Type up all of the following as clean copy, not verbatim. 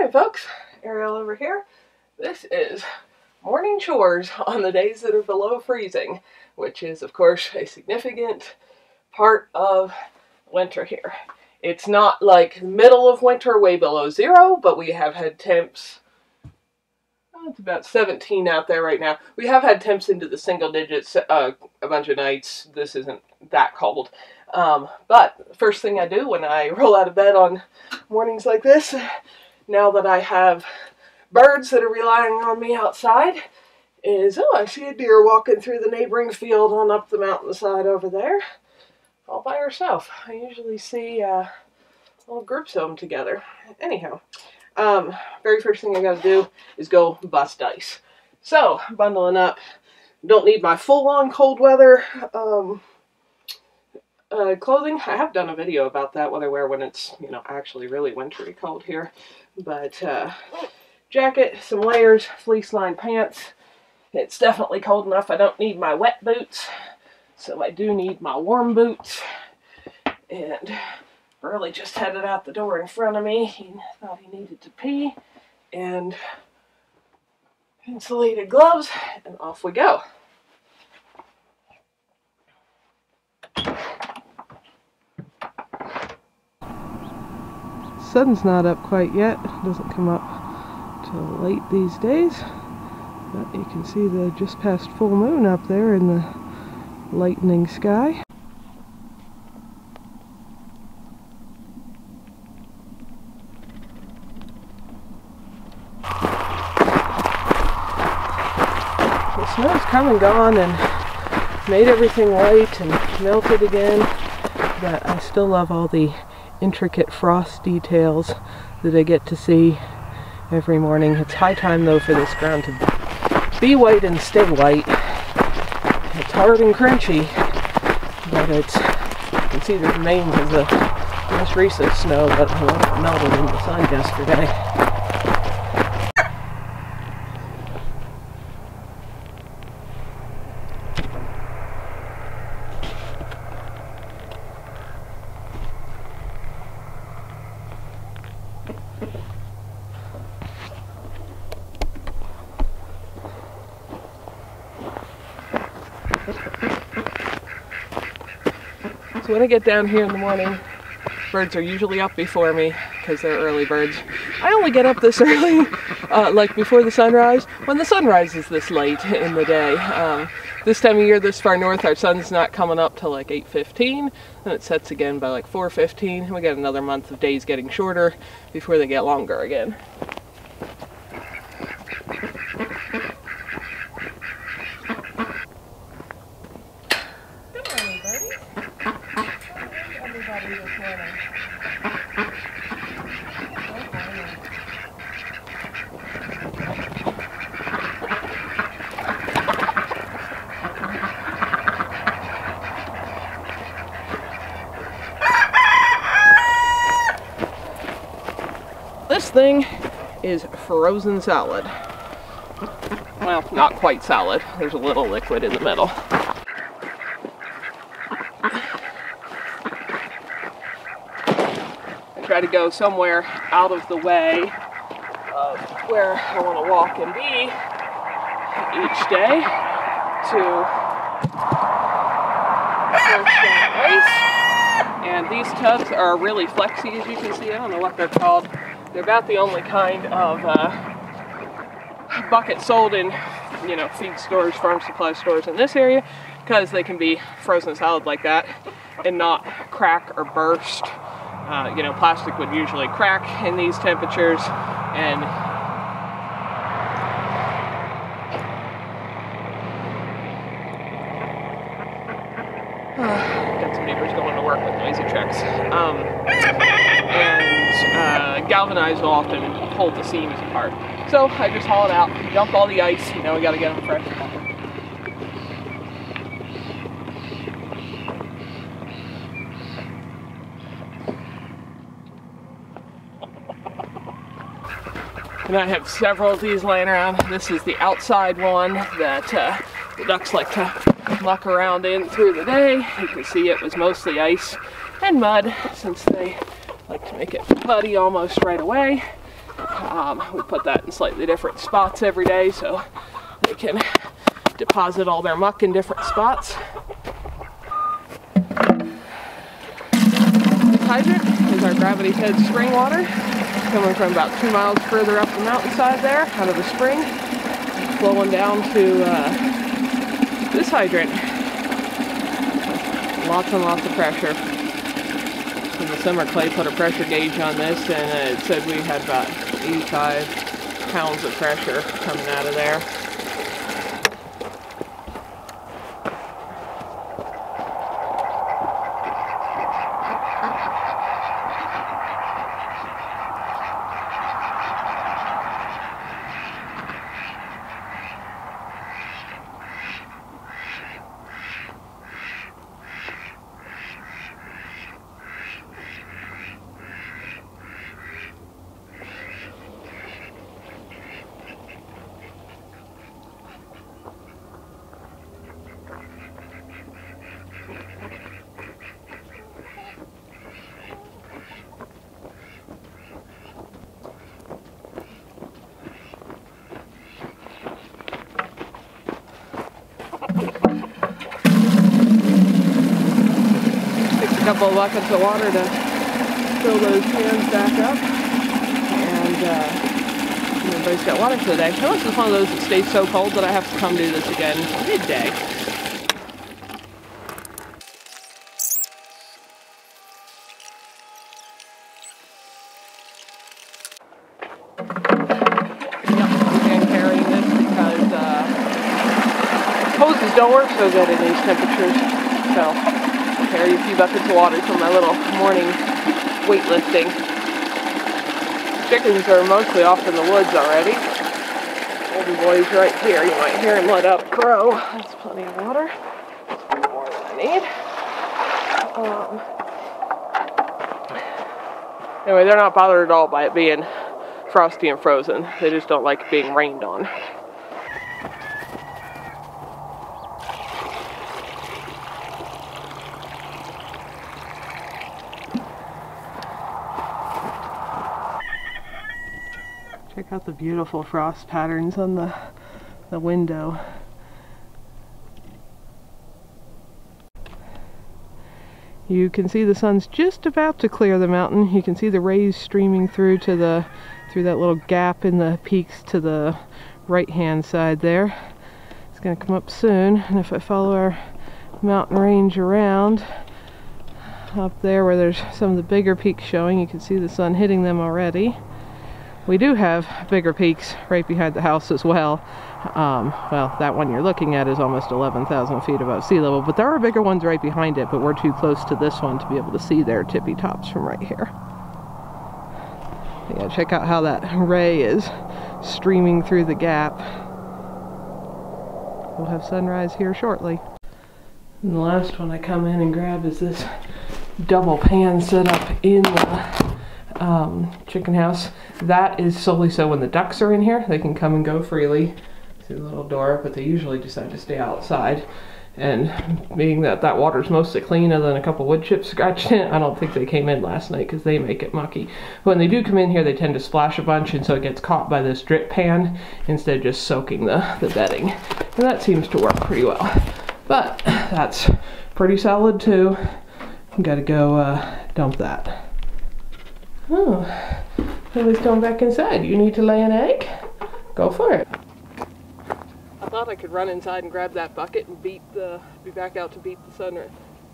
Morning folks, Ariel over here. This is morning chores on the days that are below freezing, which is of course a significant part of winter here. It's not like middle of winter way below zero, but we have had temps, it's about 17 out there right now. We have had temps into the single digits a bunch of nights. This isn't that cold. But first thing I do when I roll out of bed on mornings like this, now that I have birds that are relying on me outside, is, oh, I see a deer walking through the neighboring field on up the mountainside over there, all by herself. I usually see little groups of them together. Anyhow, very first thing I gotta do is go bust ice. So, bundling up. Don't need my full-on cold weather clothing. I have done a video about that, what I wear when it's, you know, actually really wintry cold here. But, jacket, some layers, fleece-lined pants. It's definitely cold enough. I don't need my wet boots, so I do need my warm boots. And Burley just headed out the door in front of me. He thought he needed to pee. And insulated gloves, and off we go. Sun's not up quite yet. It doesn't come up till late these days. But you can see the just past full moon up there in the lightening sky. The snow's come and gone and made everything white and melted again, but I still love all the intricate frost details that I get to see every morning. It's high time though for this ground to be white and stay white. It's hard and crunchy, but it's, you can see the remains of the most recent snow, but a lot of it melted in the sun yesterday. So when I get down here in the morning, birds are usually up before me because they're early birds. I only get up this early, like before the sunrise, when the sunrise is this late in the day. This time of year, this far north, our sun's not coming up till like 8:15, and it sets again by like 4:15. We get another month of days getting shorter before they get longer again. This thing is frozen solid. Well, not quite solid. There's a little liquid in the middle. I try to go somewhere out of the way of where I want to walk and be each day to force that ice. And these tubs are really flexy, as you can see. I don't know what they're called. They're about the only kind of bucket sold in, you know, feed stores, farm supply stores in this area, because they can be frozen solid like that and not crack or burst. You know, plastic would usually crack in these temperatures, and got some neighbors going to work with noisy trucks. Galvanized will often hold the seams apart. So I just haul it out, dump all the ice, you know, we gotta get them fresh. And I have several of these laying around. This is the outside one that the ducks like to muck around in through the day. You can see it was mostly ice and mud since they like to make it muddy almost right away. We put that in slightly different spots every day so they can deposit all their muck in different spots. This hydrant is our gravity fed spring water, coming from about 2 miles further up the mountainside there, out of the spring, flowing down to this hydrant. Lots and lots of pressure. In the summer, Clay put a pressure gauge on this, and it said we had about 85 pounds of pressure coming out of there. A couple of buckets of water to fill those cans back up, and everybody's got water for the day. This is one of those that stays so cold that I have to come do this again midday. I'm carrying this because hoses don't work so good in these temperatures, so carry a few buckets of water for my little morning weightlifting. Chickens are mostly off in the woods already. Golden boy's right here. You might hear him let out a crow. That's plenty of water. More than I need. Anyway, they're not bothered at all by it being frosty and frozen. They just don't like being rained on. Check out the beautiful frost patterns on the window. You can see the sun's just about to clear the mountain. You can see the rays streaming through to that little gap in the peaks to the right hand side there. It's going to come up soon, and if I follow our mountain range around up there where there's some of the bigger peaks showing, you can see the sun hitting them already. We do have bigger peaks right behind the house as well. Well, that one you're looking at is almost 11,000 feet above sea level, but there are bigger ones right behind it, but we're too close to this one to be able to see their tippy tops from right here. Yeah, check out how that ray is streaming through the gap. We'll have sunrise here shortly. And the last one I come in and grab is this double pan set up in the chicken house. That is solely so when the ducks are in here, they can come and go freely through the little door, but they usually decide to stay outside. And being that that water's mostly clean other than a couple wood chips scratched in it, I don't think they came in last night because they make it mucky. When they do come in here, they tend to splash a bunch, and so it gets caught by this drip pan instead of just soaking the bedding. And that seems to work pretty well. But that's pretty solid too. Gotta go dump that. Oh, Lily's going back inside. You need to lay an egg? Go for it. I thought I could run inside and grab that bucket and be back out to beat the sun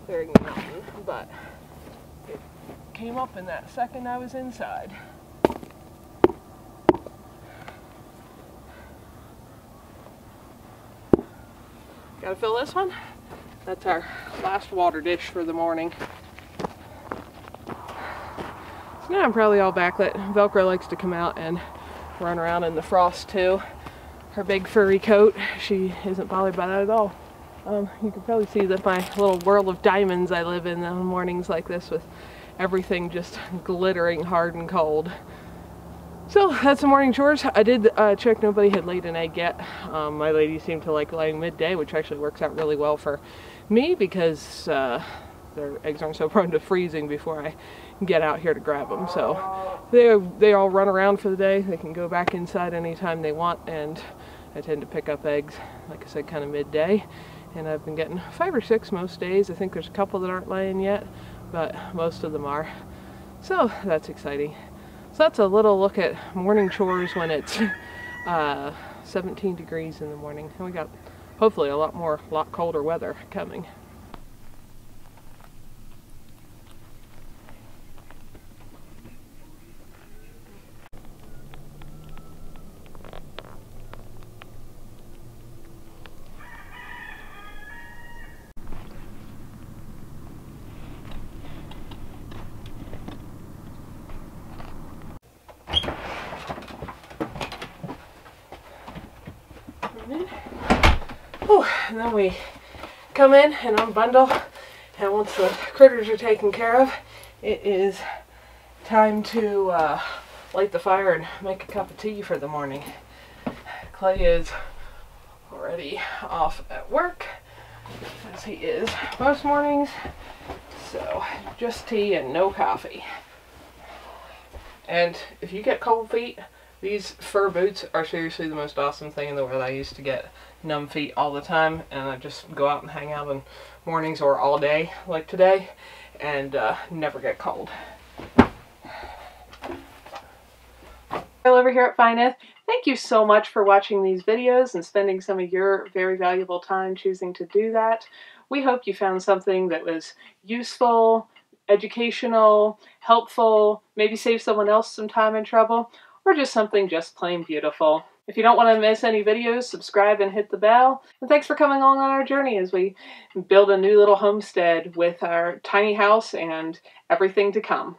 clearing the mountain, but it came up in that second I was inside. Gotta fill this one. That's our last water dish for the morning. So now I'm probably all backlit. Velcro likes to come out and run around in the frost too. Her big furry coat, she isn't bothered by that at all. You can probably see that my little world of diamonds I live in on mornings like this with everything just glittering hard and cold. So that's the morning chores. I did check nobody had laid an egg yet. My lady seemed to like laying midday, which actually works out really well for me because their eggs aren't so prone to freezing before I get out here to grab them. So they all run around for the day. They can go back inside anytime they want, and I tend to pick up eggs, like I said, kind of midday. And I've been getting 5 or 6 most days. I think there's a couple that aren't laying yet, but most of them are. So that's exciting. So that's a little look at morning chores when it's 17 degrees in the morning. And we got hopefully a lot colder weather coming. And then we come in and unbundle, and once the critters are taken care of, it is time to light the fire and make a cup of tea for the morning. Clay is already off at work, as he is most mornings, so just tea and no coffee. And if you get cold feet, these fur boots are seriously the most awesome thing in the world. I used to get numb feet all the time, and I just go out and hang out in mornings or all day like today and never get cold. Over here at Fineth, thank you so much for watching these videos and spending some of your very valuable time choosing to do that. We hope you found something that was useful, educational, helpful, maybe save someone else some time and trouble, or just something just plain beautiful. If you don't want to miss any videos, subscribe and hit the bell. And thanks for coming along on our journey as we build a new little homestead with our tiny house and everything to come.